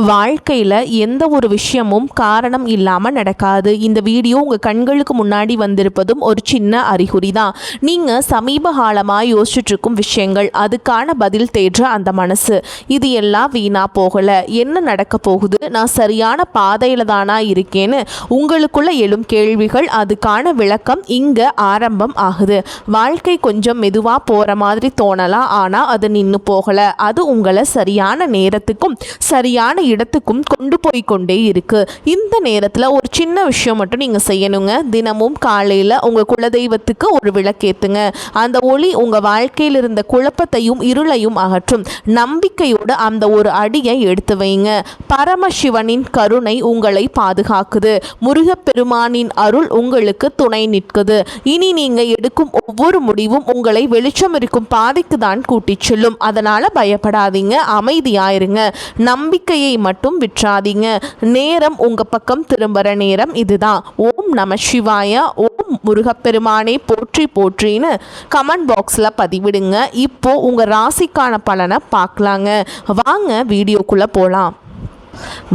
வாழ்க்கையில் எந்த ஒரு விஷயமும் காரணம் இல்லாமல் நடக்காது. இந்த வீடியோ உங்கள் கண்களுக்கு முன்னாடி வந்திருப்பதும் ஒரு சின்ன அறிகுறி தான். நீங்கள் சமீப காலமாக யோசிச்சுட்ருக்கும் விஷயங்கள், அதுக்கான பதில் தேடுற அந்த மனசு, இது எல்லாம் வீணாக போகலை. என்ன நடக்க போகுது, நான் சரியான பாதையில் தானா இருக்கேன்னு உங்களுக்குள்ள எழும் கேள்விகள், அதுக்கான விளக்கம் இங்கே ஆரம்பம் ஆகுது. வாழ்க்கை கொஞ்சம் மெதுவாக போகிற மாதிரி தோணலாம், ஆனால் அது நின்று போகலை. அது உங்களை சரியான நேரத்துக்கும் சரியான இடத்துக்கும் கொண்டு போய் கொண்டே இருக்கு. இந்த நேரத்தில் ஒரு சின்ன விஷயம் மட்டும் நீங்கள் செய்யணுங்க. தினமும் காலையில் உங்கள் குலதெய்வத்துக்கு ஒரு விளக்கேற்றுங்க. அந்த ஒளி உங்கள் வாழ்க்கையில் இருந்த குழப்பத்தையும் இருளையும் அகற்றும். நம்பிக்கையோடு அந்த ஒரு அடியை எடுத்து வைங்க. பரமசிவனின் கருணை உங்களை பாதுகாக்குது. முருகப்பெருமானின் அருள் உங்களுக்கு துணை நிற்குது. இனி நீங்கள் எடுக்கும் ஒவ்வொரு முடிவும் உங்களை வெளிச்சம் இருக்கும் பாதைக்கு தான் கூட்டிச் செல்லும். அதனால் பயப்படாதீங்க, அமைதியாயிருங்க. நம்பிக்கையை மட்டும் விற்றாதீங்க. நேரம் உங்க பக்கம் திரும்புற நேரம் இதுதான். ஓம் நம சிவாய, ஓம் முருகப்பெருமானே போற்றி போற்றின்னு கமெண்ட் பாக்ஸில் பதிவிடுங்க. இப்போ உங்க ராசிக்கான பலனை பார்க்கலாங்க. வாங்க வீடியோக்குள்ள போலாம்.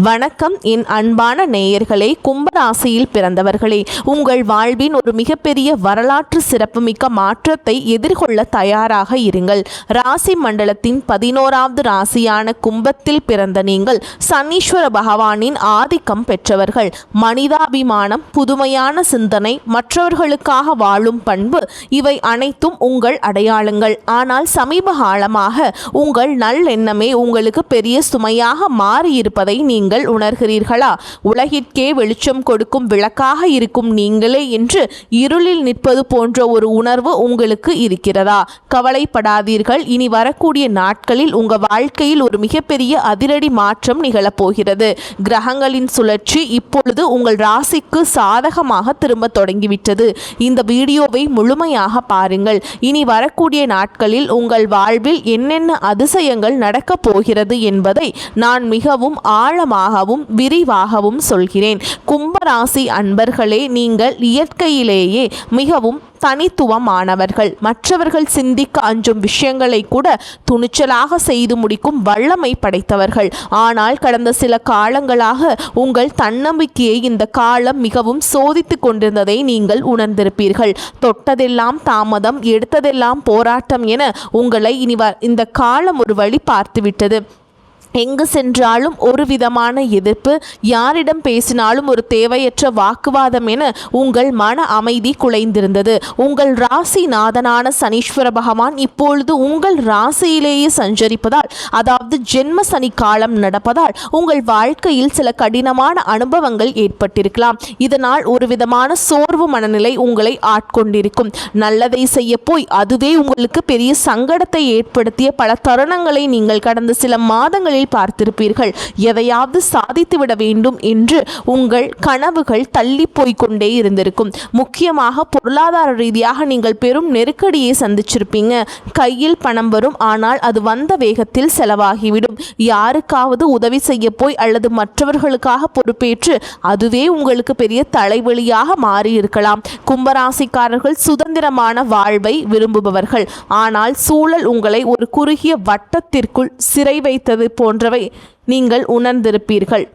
வணக்கம் என் அன்பான நேயர்களே, கும்பராசியில் பிறந்தவர்களே, உங்கள் வாழ்வின் ஒரு மிகப்பெரிய வரலாற்று சிறப்புமிக்க மாற்றத்தை எதிர்கொள்ள தயாராக இருங்கள். ராசி மண்டலத்தின் 11வது ராசியான கும்பத்தில் பிறந்த நீங்கள் சனீஸ்வர பகவானின் ஆதிக்கம் பெற்றவர்கள். மனிதாபிமானம், புதுமையான சிந்தனை, மற்றவர்களுக்காக வாழும் பண்பு, இவை அனைத்தும் உங்கள் அடையாளங்கள். ஆனால் சமீப காலமாக உங்கள் நல்லெண்ணமே உங்களுக்கு பெரிய சுமையாக மாறியிருப்பதை நீங்கள் உணர்கிறீர்களா? உலகிற்கே வெளிச்சம் கொடுக்கும் விளக்காக இருக்கும் நீங்களே என்று இருளில் நிற்பது போன்ற ஒரு உணர்வு உங்களுக்கு இருக்கிறதா? கவலைப்படாதீர்கள். இனி வரக்கூடிய நாட்களில் உங்கள் வாழ்க்கையில் ஒரு மிகப்பெரிய அதிரடி மாற்றம் நிகழப்போகிறது. கிரகங்களின் சுழற்சி இப்பொழுது உங்கள் ராசிக்கு சாதகமாக திரும்ப தொடங்கிவிட்டது. இந்த வீடியோவை முழுமையாக பாருங்கள். இனி வரக்கூடிய நாட்களில் உங்கள் வாழ்வில் என்னென்ன அதிசயங்கள் நடக்கப் போகிறது என்பதை நான் மிகவும் ஆழமாகவும் விரிவாகவும் சொல்கிறேன். கும்பராசி அன்பர்களே, நீங்கள் இயற்கையிலேயே மிகவும் தனித்துவமானவர்கள். மற்றவர்கள் சிந்திக்க அஞ்சும் விஷயங்களை கூட துணிச்சலாக செய்து முடிக்கும் வல்லமை படைத்தவர்கள். ஆனால் கடந்த சில காலங்களாக உங்கள் தன்னம்பிக்கையை இந்த காலம் மிகவும் சோதித்து கொண்டிருந்ததை நீங்கள் உணர்ந்திருப்பீர்கள். தொட்டதெல்லாம் தாமதம், எடுத்ததெல்லாம் போராட்டம் என உங்களை இந்த காலம் ஒரு வழி பார்த்துவிட்டது. எங்கு சென்றாலும் ஒரு விதமான எதிர்ப்பு, யாரிடம் பேசினாலும் ஒரு தேவையற்ற வாக்குவாதம் என உங்கள் மன அமைதி குலைந்திருந்தது. உங்கள் ராசி நாதனான சனீஸ்வர பகவான் இப்பொழுது உங்கள் ராசியிலேயே சஞ்சரிப்பதால், அதாவது ஜென்ம சனி காலம் நடப்பதால் உங்கள் வாழ்க்கையில் சில கடினமான அனுபவங்கள் ஏற்பட்டிருக்கலாம். இதனால் ஒரு விதமான சோர்வு மனநிலை உங்களை ஆட்கொண்டிருக்கும். நல்லதை செய்ய போய் அதுவே உங்களுக்கு பெரிய சங்கடத்தை ஏற்படுத்திய பல தருணங்களை நீங்கள் கடந்த சில மாதங்களில் பார்த்திருப்பீர்கள். எதையாவது சாதித்துவிட வேண்டும் என்று உங்கள் கனவுகள் தள்ளி போய்கொண்டே இருந்திருக்கும். முக்கியமாக பொருளாதார ரீதியாக நீங்கள் பெரும் நெருக்கடியை சந்திச்சிருப்பீங்க. கையில் பணம் வரும், ஆனால் அது வந்த வேகத்தில் செலவாகிவிடும். யாருக்காவது உதவி செய்ய போய் அல்லது மற்றவர்களுக்காக பொறுப்பேற்று அதுவே உங்களுக்கு பெரிய தலைவலியாக மாறியிருக்கலாம். கும்பராசிக்காரர்கள் சுதந்திரமான வாழ்வை விரும்புபவர்கள். ஆனால் சூழல் உங்களை ஒரு குறுகிய வட்டத்திற்குள் சிறை வைத்தது போன்றவை நீங்கள் உணர்ந்திருப்பீர்கள்.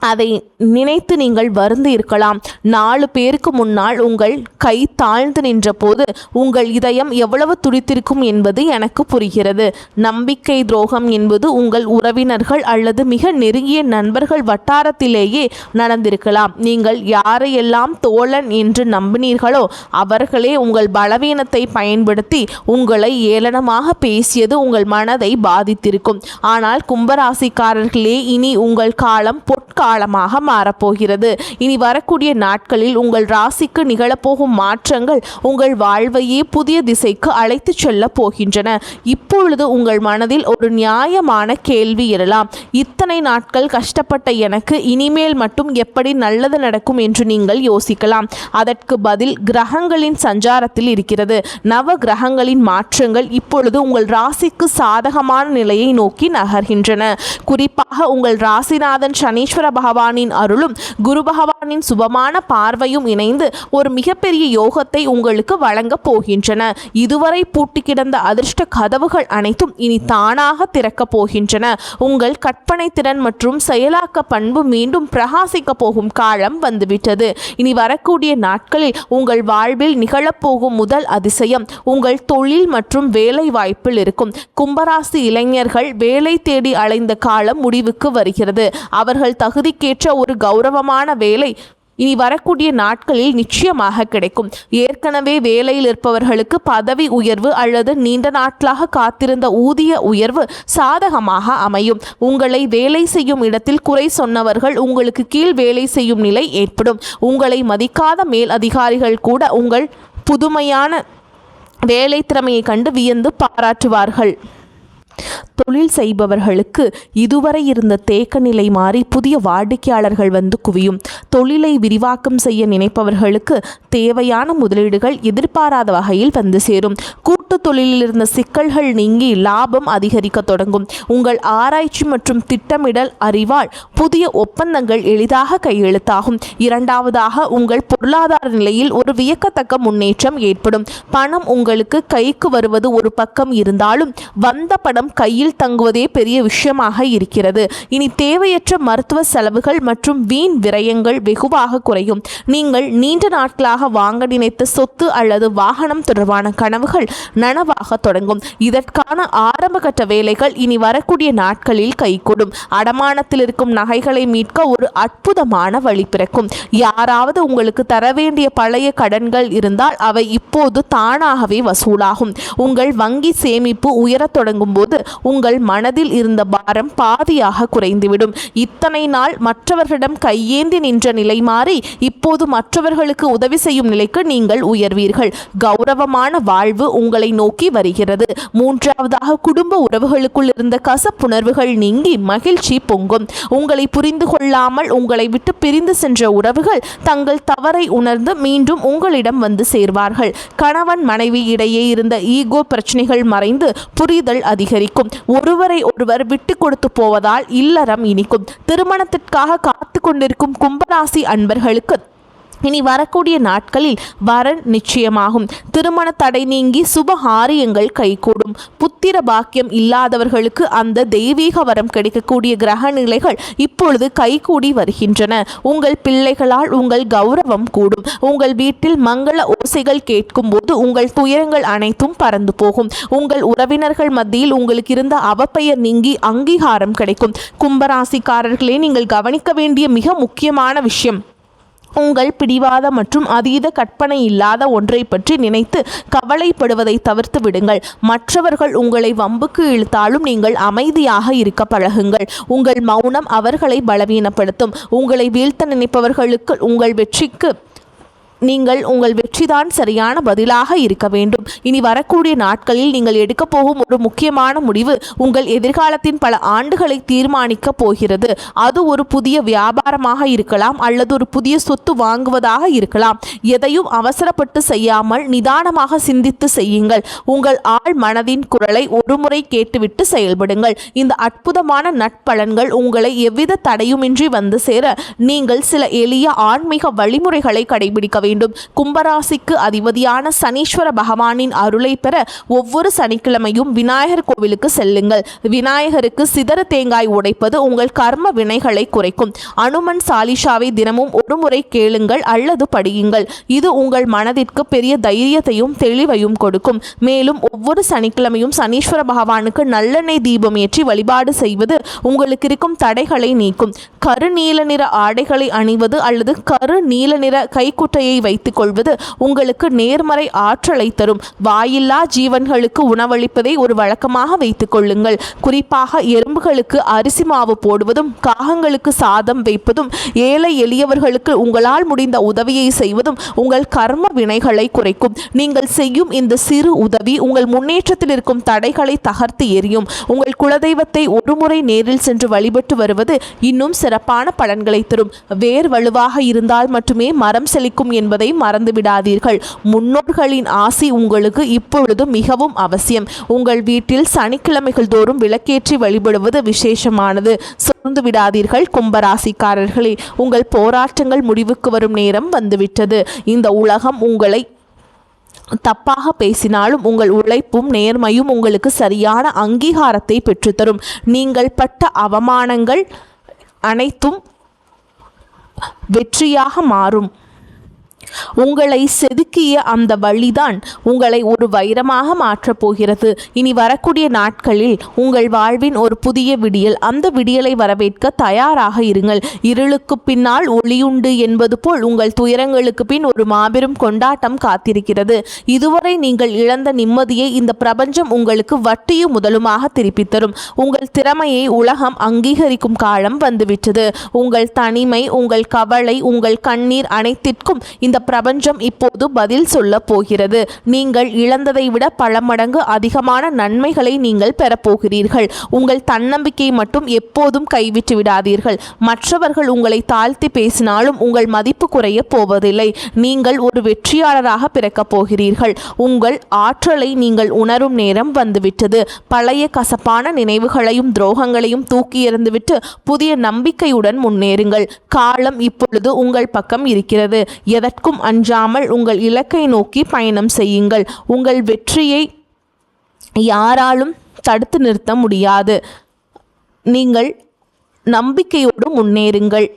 அதை நினைத்து நீங்கள் வருந்தி இருக்கலாம். 4 பேருக்கு முன்னால் உங்கள் கை தாழ்ந்து நின்ற போது உங்கள் இதயம் எவ்வளவு துடித்திருக்கும் என்பது எனக்கு புரிகிறது. நம்பிக்கை துரோகம் என்பது உங்கள் உறவினர்கள் அல்லது மிக நெருங்கிய நண்பர்கள் வட்டாரத்திலேயே நடந்திருக்கலாம். நீங்கள் யாரையெல்லாம் தோழன் என்று நம்பினீர்களோ அவர்களே உங்கள் பலவீனத்தை பயன்படுத்தி உங்களை ஏளனமாக பேசியது உங்கள் மனதை பாதித்திருக்கும். ஆனால் கும்பராசிக்காரர்களே, இனி உங்கள் காலம் காலமாக மாறப்போகிறது. இனி வரக்கூடிய நாட்களில் உங்கள் ராசிக்கு நிகழப்போகும் மாற்றங்கள் உங்கள் வாழ்வையே புதிய திசைக்கு அழைத்து செல்ல போகின்றன. இப்பொழுது உங்கள் மனதில் ஒரு நியாயமான கேள்வி எழலாம். இத்தனை நாட்கள் கஷ்டப்பட்ட எனக்கு இனிமேல் மட்டும் எப்படி நல்லது நடக்கும் என்று நீங்கள் யோசிக்கலாம். அதற்கு பதில் கிரகங்களின் சஞ்சாரத்தில் இருக்கிறது. நவ கிரகங்களின் மாற்றங்கள் இப்பொழுது உங்கள் ராசிக்கு சாதகமான நிலையை நோக்கி நகர்கின்றன. குறிப்பாக உங்கள் ராசிநாதன் சனீஸ்வர பகவானின் அருளும் குரு பகவானின் சுபமான பார்வையும் இணைந்து ஒரு மிகப்பெரிய யோகத்தை உங்களுக்கு வழங்க போகின்றன. இதுவரை பூட்டி கிடந்த அதிர்ஷ்ட கதவுகள் அனைத்தும் இனி தானாக திறக்கப் போகின்றன. உங்கள் கற்பனை திறன் மற்றும் செயலாக்க பண்பு மீண்டும் பிரகாசிக்க போகும் காலம் வந்துவிட்டது. இனி வரக்கூடிய நாட்களில் உங்கள் வாழ்வில் நிகழப்போகும் முதல் அதிசயம் உங்கள் தொழில் மற்றும் வேலை வாய்ப்பில் இருக்கும். கும்பராசி இளைஞர்கள் வேலை தேடி அலைந்த காலம் முடிவுக்கு வருகிறது. அவர்கள் தகுதிக்கேற்ற ஒரு கௌரவமான வேலை இனி வரக்கூடிய நாட்களில் நிச்சயமாக கிடைக்கும். ஏற்கனவே வேலையில் இருப்பவர்களுக்கு பதவி உயர்வு அல்லது நீண்ட நாட்களாக காத்திருந்த ஊதிய உயர்வு சாதகமாக அமையும். உங்களை வேலை செய்யும் இடத்தில் குறை சொன்னவர்கள் உங்களுக்கு கீழ் வேலை செய்யும் நிலை ஏற்படும். உங்களை மதிக்காத மேல் அதிகாரிகள் கூட உங்கள் புதுமையான வேலை திறமையை கண்டு வியந்து பாராட்டுவார்கள். தொழில் செய்பவர்களுக்கு இதுவரை இருந்த தேக்க நிலை மாறி புதிய வாடிக்கையாளர்கள் வந்து குவியும். தொழிலை விரிவாக்கம் செய்ய நினைப்பவர்களுக்கு தேவையான முதலீடுகள் எதிர்பாராத வகையில் வந்து சேரும். கூட்டு தொழிலில் இருந்த சிக்கல்கள் நீங்கி லாபம் அதிகரிக்க தொடங்கும். உங்கள் ஆராய்ச்சி மற்றும் திட்டமிடல் அறிவால் புதிய ஒப்பந்தங்கள் எளிதாக கையெழுத்தாகும். இரண்டாவதாக, உங்கள் பொருளாதார நிலையில் ஒரு வியக்கத்தக்க முன்னேற்றம் ஏற்படும். பணம் உங்களுக்கு கைக்கு வருவது ஒரு பக்கம் இருந்தாலும் வந்த பணம் கையில் தங்குவதே பெரிய விஷயமாக இருக்கிறது. இனி தேவையற்ற மருத்துவ செலவுகள் மற்றும் வீண் விரயங்கள் வெகுவாக குறையும். நீங்கள் நீண்ட நாட்களாக வாங்க நினைத்த சொத்து அல்லது வாகனம் தொடர்பான கனவுகள் நனவாக தொடங்கும். இதற்கான ஆரம்பகட்ட வேலைகள் இனி வரக்கூடிய நாட்களில் கைகூடும். அடமானத்தில் இருக்கும் நகைகளை மீட்க ஒரு அற்புதமான வழி பிறக்கும். யாராவது உங்களுக்கு தர வேண்டிய பழைய கடன்கள் இருந்தால் அவை இப்போது தானாகவே வசூலாகும். உங்கள் வங்கி சேமிப்பு உயரத் தொடங்கும் போது உங்கள் மனதில் இருந்த பாரம் பாதியாக குறைந்துவிடும். இத்தனை நாள் மற்றவர்களிடம் கையேந்தி நின்ற நிலை மாறி இப்போது மற்றவர்களுக்கு உதவி செய்யும் நிலைக்கு நீங்கள் உயர்வீர்கள். கௌரவமான வாழ்வு உங்களை நோக்கி வருகிறது. மூன்றாவதாக, குடும்ப உறவுகளுக்குள் இருந்த கசப்புணர்வுகள் நீங்கி மகிழ்ச்சி பொங்கும். உங்களை புரிந்து கொள்ளாமல் உங்களை விட்டு பிரிந்து சென்ற உறவுகள் தங்கள் தவறை உணர்ந்து மீண்டும் உங்களிடம் வந்து சேர்வார்கள். கணவன் மனைவி இடையே இருந்த ஈகோ பிரச்சனைகள் மறைந்து புரிதல் அதிகரிக்கும். ஒருவரை ஒருவர் விட்டு கொடுத்து போவதால் இல்லறம் இனிக்கும். திருமணத்திற்காக காத்து கொண்டிருக்கும் கும்பராசி அன்பர்களுக்கு இனி வரக்கூடிய நாட்களில் வரன் நிச்சயமாகும். திருமண தடை நீங்கி சுபகாரியங்கள் கைகூடும். புத்திர பாக்கியம் இல்லாதவர்களுக்கு அந்த தெய்வீக வரம் கிடைக்கக்கூடிய கிரக நிலைகள் இப்பொழுது கைகூடி வருகின்றன. உங்கள் பிள்ளைகளால் உங்கள் கௌரவம் கூடும். உங்கள் வீட்டில் மங்கள ஓசைகள் கேட்கும் போது உங்கள் துயரங்கள் அனைத்தும் பறந்து போகும். உங்கள் உறவினர்கள் மத்தியில் உங்களுக்கு இருந்த அவப்பெயர் நீங்கி அங்கீகாரம் கிடைக்கும். கும்பராசிக்காரர்களே, நீங்கள் கவனிக்க வேண்டிய மிக முக்கியமான விஷயம், உங்கள் பிடிவாத மற்றும் அதீத கற்பனை இல்லாத ஒன்றை பற்றி நினைத்து கவலைப்படுவதை தவிர்த்து விடுங்கள். மற்றவர்கள் உங்களை வம்புக்கு இழுத்தாலும் நீங்கள் அமைதியாக இருக்க பழகுங்கள். உங்கள் மௌனம் அவர்களை பலவீனப்படுத்தும். உங்களை வீழ்த்த நினைப்பவர்களுக்கு உங்கள் வெற்றிதான் சரியான பதிலாக இருக்க வேண்டும். இனி வரக்கூடிய நாட்களில் நீங்கள் எடுக்கப் போகும் ஒரு முக்கியமான முடிவு உங்கள் எதிர்காலத்தின் பல ஆண்டுகளை தீர்மானிக்க போகிறது. அது ஒரு புதிய வியாபாரமாக இருக்கலாம் அல்லது ஒரு புதிய சொத்து வாங்குவதாக இருக்கலாம். எதையும் அவசரப்பட்டு செய்யாமல் நிதானமாக சிந்தித்து செய்யுங்கள். உங்கள் ஆழ் மனதின் குரலை ஒருமுறை கேட்டுவிட்டு செயல்படுங்கள். இந்த அற்புதமான நட்பலன்கள் உங்களை எவ்வித தடையுமின்றி வந்து சேர நீங்கள் சில எளிய ஆன்மீக வழிமுறைகளை கடைபிடிக்க வேண்டும். கும்பராசிக்கு அதிபதியான சனீஸ்வர பகவானின் அருளை பெற ஒவ்வொரு சனிக்கிழமையும் விநாயகர் கோவிலுக்கு செல்லுங்கள். விநாயகருக்கு சிதற தேங்காய் உடைப்பது உங்கள் கர்ம வினைகளை குறைக்கும். அனுமன் சாலிஷாவை தினமும் ஒரு முறை கேளுங்கள் அல்லது படியுங்கள். இது உங்கள் மனதிற்கு பெரிய தைரியத்தையும் தெளிவையும் கொடுக்கும். மேலும் ஒவ்வொரு சனிக்கிழமையும் சனீஸ்வர பகவானுக்கு நல்லெண்ணெய் தீபம் ஏற்றி வழிபாடு செய்வது உங்களுக்கு இருக்கும் தடைகளை நீக்கும். கரு நீல நிற ஆடைகளை அணிவது அல்லது கரு நீல நிற கைக்குட்டையை வைத்துக் கொள்வது உங்களுக்கு நேர்மறை ஆற்றலை தரும். வாயில்லா ஜீவன்களுக்கு உணவளிப்பதை ஒரு வழக்கமாக வைத்துக் கொள்ளுங்கள். குறிப்பாக எறும்புகளுக்கு அரிசி மாவு போடுவதும் காகங்களுக்கு சாதம் வைப்பதும் ஏழை எளியவர்களுக்கு உங்களால் முடிந்த உதவியை செய்வதும் உங்கள் கர்ம வினைகளை குறைக்கும். நீங்கள் செய்யும் இந்த சிறு உதவி உங்கள் முன்னேற்றத்தில் இருக்கும் தடைகளை தகர்த்து எறியும். உங்கள் குலதெய்வத்தை ஒருமுறை நேரில் சென்று வழிபட்டு வருவது இன்னும் சிறப்பான பலன்களை தரும். வேர் வலுவாக இருந்தால் மட்டுமே மரம் செழிக்கும் என்பது என்பதை மறந்து விடாதீர்கள். முன்னோர்களின் ஆசி உங்களுக்கு இப்பொழுது மிகவும் அவசியம். உங்கள் வீட்டில் சனிக்கிழமைகள் தோறும் விளக்கேற்றி வழிபடுவது விசேஷமானது. சோர்ந்து விடாதீர்கள் கும்பராசிக்காரர்களே. உங்கள் போராட்டங்கள் முடிவுக்கு வரும் நேரம் வந்துவிட்டது. இந்த உலகம் உங்களை தப்பாக பேசினாலும் உங்கள் உழைப்பும் நேர்மையும் உங்களுக்கு சரியான அங்கீகாரத்தை பெற்றுத்தரும். நீங்கள் பட்ட அவமானங்கள் அனைத்தும் வெற்றியாக மாறும். உங்களை செதுக்கிய அந்த வழிதான் உங்களை ஒரு வைரமாக மாற்றப் போகிறது. இனி வரக்கூடிய நாட்களில் உங்கள் வாழ்வின் ஒரு புதிய விடியல். அந்த விடியலை வரவேற்க தயாராக இருங்கள். இருளுக்கு பின்னால் ஒளியுண்டு என்பது போல் உங்கள் துயரங்களுக்கு பின் ஒரு மாபெரும் கொண்டாட்டம் காத்திருக்கிறது. இதுவரை நீங்கள் இழந்த நிம்மதியை இந்த பிரபஞ்சம் உங்களுக்கு வட்டியும் முதலுமாக திருப்பித் தரும். உங்கள் திறமையை உலகம் அங்கீகரிக்கும் காலம் வந்துவிட்டது. உங்கள் தனிமை, உங்கள் கவலை, உங்கள் கண்ணீர் அனைத்திற்கும் இந்த பிரபஞ்சம் இப்போது பதில் சொல்ல போகிறது. நீங்கள் இழந்ததை விட பல மடங்கு அதிகமான நன்மைகளை நீங்கள் பெறப்போகிறீர்கள். உங்கள் தன்னம்பிக்கை மட்டும் எப்போதும் கைவிட்டு விடாதீர்கள். மற்றவர்கள் உங்களை தாழ்த்தி பேசினாலும் உங்கள் மதிப்பு குறைய போவதில்லை. நீங்கள் ஒரு வெற்றியாளராக பிறக்கப் போகிறீர்கள். உங்கள் ஆற்றலை நீங்கள் உணரும் நேரம் வந்துவிட்டது. பழைய கசப்பான நினைவுகளையும் துரோகங்களையும் தூக்கி எறிந்துவிட்டு புதிய நம்பிக்கையுடன் முன்னேறுங்கள். காலம் இப்பொழுது உங்கள் பக்கம் இருக்கிறது. எதற்கும் அஞ்சாமல் உங்கள் இலக்கை நோக்கி பயணம் செய்யுங்கள். உங்கள் வெற்றியை யாராலும் தடுத்து நிறுத்த முடியாது. நீங்கள் நம்பிக்கையோடு முன்னேறுங்கள்.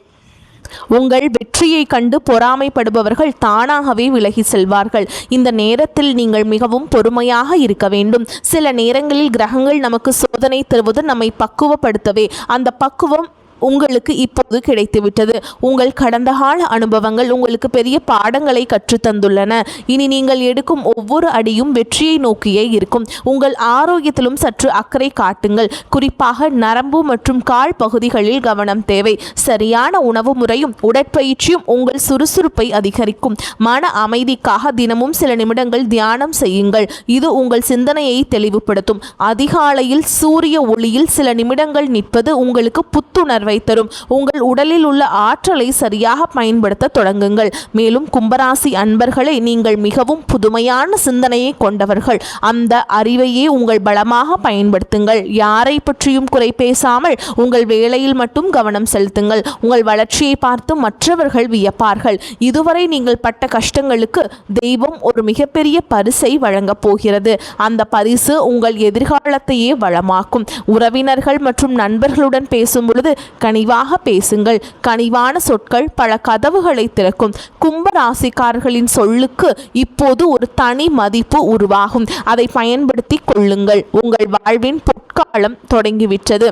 உங்கள் வெற்றியை கண்டு பொறாமைப்படுபவர்கள் தானாகவே விலகி செல்வார்கள். இந்த நேரத்தில் நீங்கள் மிகவும் பொறுமையாக இருக்க வேண்டும். சில நேரங்களில் கிரகங்கள் நமக்கு சோதனை தருவது நம்மை பக்குவப்படுத்தவே. அந்த பக்குவம் உங்களுக்கு இப்போது கிடைத்துவிட்டது. உங்கள் கடந்த கால அனுபவங்கள் உங்களுக்கு பெரிய பாடங்களை கற்றுத்தந்துள்ளன. இனி நீங்கள் எடுக்கும் ஒவ்வொரு அடியும் வெற்றியை நோக்கியே இருக்கும். உங்கள் ஆரோக்கியத்திலும் சற்று அக்கறை காட்டுங்கள். குறிப்பாக நரம்பு மற்றும் கால் பகுதிகளில் கவனம் தேவை. சரியான உணவு முறையும் உடற்பயிற்சியும் உங்கள் சுறுசுறுப்பை அதிகரிக்கும். மன அமைதிக்காக தினமும் சில நிமிடங்கள் தியானம் செய்யுங்கள். இது உங்கள் சிந்தனையை தெளிவுபடுத்தும். அதிகாலையில் சூரிய ஒளியில் சில நிமிடங்கள் நிற்பது உங்களுக்கு புத்துணர்வை தரும். உங்கள் உடலில் உள்ள ஆற்றலை சரியாக பயன்படுத்த தொடங்குங்கள். மேலும் கும்பராசி அன்பர்களை, நீங்கள் மிகவும் புதுமையான சிந்தனையை கொண்டவர்கள். அந்த அறிவையே உங்கள் பலமாக பயன்படுத்துங்கள். யாரை பற்றியும் குறை பேசாமல் உங்கள் வேலையில் மட்டும் கவனம் செலுத்துங்கள். உங்கள் வளர்ச்சியை பார்த்து மற்றவர்கள் வியப்பார்கள். இதுவரை நீங்கள் பட்ட கஷ்டங்களுக்கு தெய்வம் ஒரு மிகப்பெரிய பரிசை வழங்கப் போகிறது. அந்த பரிசு உங்கள் எதிர்காலத்தையே வளமாக்கும். உறவினர்கள் மற்றும் நண்பர்களுடன் பேசும் பொழுது கனிவாக பேசுங்கள். கனிவான சொற்கள் பல கதவுகளை திறக்கும். கும்பராசிக்காரர்களின் சொல்லுக்கு இப்போது ஒரு தனி மதிப்பு உருவாகும். அதை பயன்படுத்தி கொள்ளுங்கள். உங்கள் வாழ்வின் பொற்காலம் தொடங்கிவிட்டது.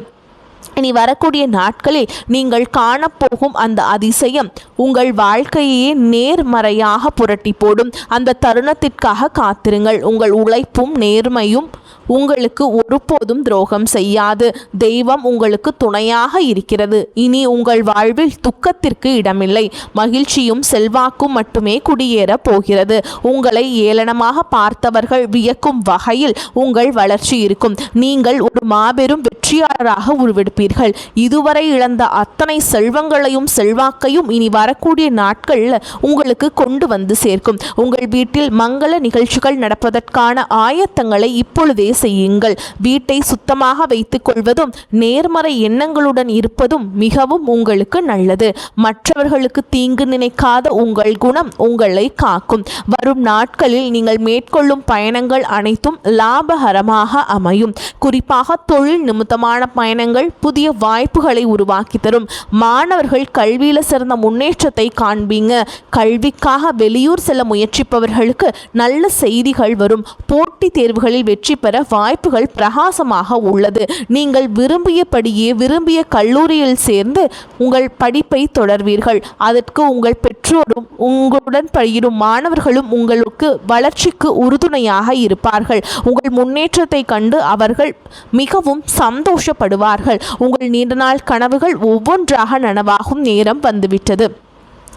இனி வரக்கூடிய நாட்களில் நீங்கள் காணப்போகும் அந்த அதிசயம் உங்கள் வாழ்க்கையே நேர்மறையாக புரட்டி போடும். அந்த தருணத்திற்காக காத்திருங்கள். உங்கள் உழைப்பும் நேர்மையும் உங்களுக்கு ஒருபோதும் துரோகம் செய்யாது. தெய்வம் உங்களுக்கு துணையாக இருக்கிறது. இனி உங்கள் வாழ்வில் துக்கத்திற்கு இடமில்லை. மகிழ்ச்சியும் செல்வாக்கும் மட்டுமே குடியேற போகிறது. உங்களை ஏளனமாக பார்த்தவர்கள் வியக்கும் வகையில் உங்கள் வளர்ச்சி இருக்கும். நீங்கள் ஒரு மாபெரும் வெற்றியாளராக உருவெடுப்பீர்கள். இதுவரை இழந்த அத்தனை செல்வங்களையும் செல்வாக்கையும் இனி வரக்கூடிய நாட்களில் உங்களுக்கு கொண்டு வந்து சேர்க்கும். உங்கள் வீட்டில் மங்கள நிகழ்ச்சிகள் நடப்பதற்கான ஆயத்தங்களை இப்பொழுதே செய்யுங்கள். வீட்டை சுத்தமாக வைத்துக் கொள்வதும் நேர்மறை எண்ணங்களுடன் இருப்பதும் மிகவும் உங்களுக்கு நல்லது. மற்றவர்களுக்கு தீங்கு நினைக்காத உங்கள் குணம் உங்களை காக்கும். வரும் நாட்களில் நீங்கள் மேற்கொள்ளும் பயணங்கள் அனைத்தும் லாபகரமாக அமையும். குறிப்பாக தொழில் நிமித்தமான பயணங்கள் புதிய வாய்ப்புகளை உருவாக்கி தரும். மாணவர்கள் கல்வியில் சிறந்த முன்னேற்றத்தை காண்பீங்க. கல்விக்காக வெளியூர் செல்ல முயற்சிப்பவர்களுக்கு நல்ல செய்திகள் வரும். போட்டித் தேர்வுகளில் வெற்றி பெற வாய்ப்புகள் பிரகாசமாக உள்ளது. நீங்கள் விரும்பியபடியே விரும்பிய கல்லூரியில் சேர்ந்து உங்கள் படிப்பை தொடர்வீர்கள். அதற்கு உங்கள் பெற்றோரும் உங்களுடன் பயிலும் மாணவர்களும் உங்களுக்கு வளர்ச்சிக்கு உறுதுணையாக இருப்பார்கள். உங்கள் முன்னேற்றத்தை கண்டு அவர்கள் மிகவும் சந்தோஷப்படுவார்கள். உங்கள் நீண்ட நாள் கனவுகள் ஒவ்வொன்றாக நனவாகும் நேரம் வந்துவிட்டது.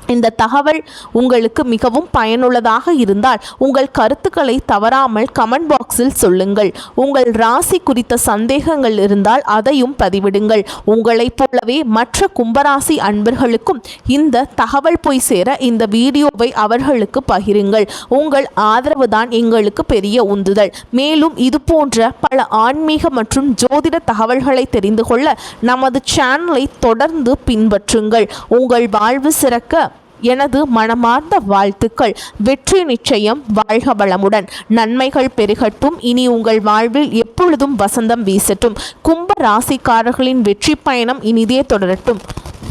இந்த தகவல் உங்களுக்கு மிகவும் பயனுள்ளதாக இருந்தால் உங்கள் கருத்துக்களை தவறாமல் கமெண்ட் பாக்ஸில் சொல்லுங்கள். உங்கள் ராசி குறித்த சந்தேகங்கள் இருந்தால் அதையும் பதிவிடுங்கள். உங்களைப் போலவே மற்ற கும்பராசி அன்பர்களுக்கும் இந்த தகவல் போய் சேர இந்த வீடியோவை அவர்களுக்கு பகிருங்கள். உங்கள் ஆதரவு தான் எங்களுக்கு பெரிய உந்துதல். மேலும் இது போன்ற பல ஆன்மீக மற்றும் ஜோதிட தகவல்களை தெரிந்து கொள்ள நமது சேனலை தொடர்ந்து பின்பற்றுங்கள். உங்கள் வாழ்வு சிறக்க எனது மனமார்ந்த வாழ்த்துக்கள். வெற்றி நிச்சயம். வாழ்க வளமுடன். நன்மைகள் பெருகட்டும். இனி உங்கள் வாழ்வில் எப்பொழுதும் வசந்தம் வீசட்டும். கும்ப ராசிக்காரர்களின் வெற்றி பயணம் இனிதே தொடரட்டும்.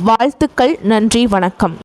வாழ்த்துக்கள். நன்றி. வணக்கம்.